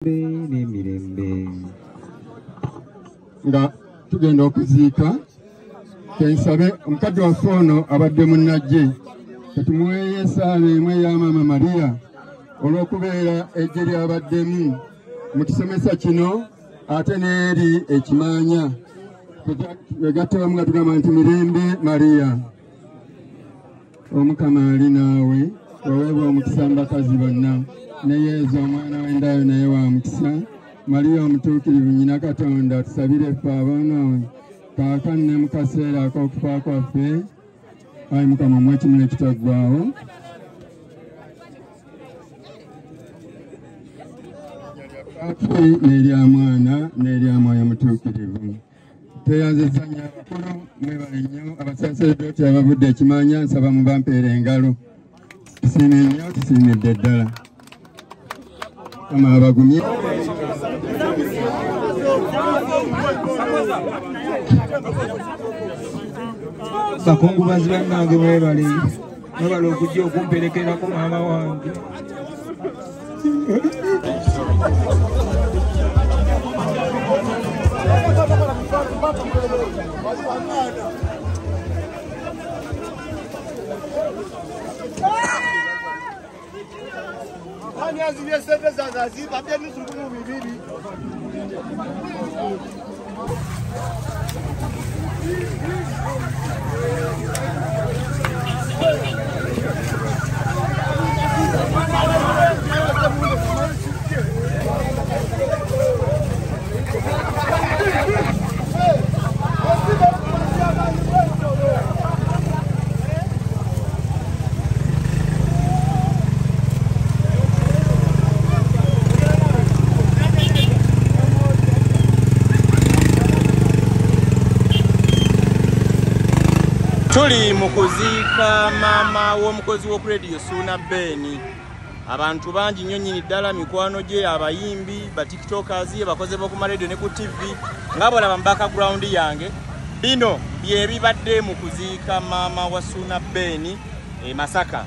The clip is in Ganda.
n'emirembe nga tugenda okuziika kensabe omukadde waffe ono abadde munnajje katumuweeyo esaala emu eya Maama Maria olw'okubeera ejje lyabaddemu mu kisomesa kino ate n'eri ekimaanya wegattawamu nga tugamba nti mirembe Maria. Omukama ali naawe waweebwa omukisa mbakazi bonna ne Yezu omwana w'endaayo naye wa mukisa. Maria omutuukirivu nnyina Katonda tusabire ffe aboonoonyi kaakano ne mu kaseera ak'okufa kwaffe. Ayi Mukama omuwe ekimuli ekitaggwaawo. Kafe n'erya mwana n'erya Mwoyo Mutuukirivu. Tweyanziza nnyo abakulu mwebale nnyo abasaaseredoti abavudde ekimaanya nsaba mubampeera engalo. Tusiimye nnyo tusiimidde ddala. Kama abagumye bakungubazi bannange mwebale okujja okumperekerako maama wange. Tuli mu kuziika maama w'omukozi w'oku Radio Suna Ben. Abantu bangi nnyo nnyini ddala mikwano gye, abayimbi, ba tiktokers, bakoze b'oku radio ne ku TV nga bolaba mu background yange. Bino bye bibadde mu kuziika maama wa Suna Ben e Masaka.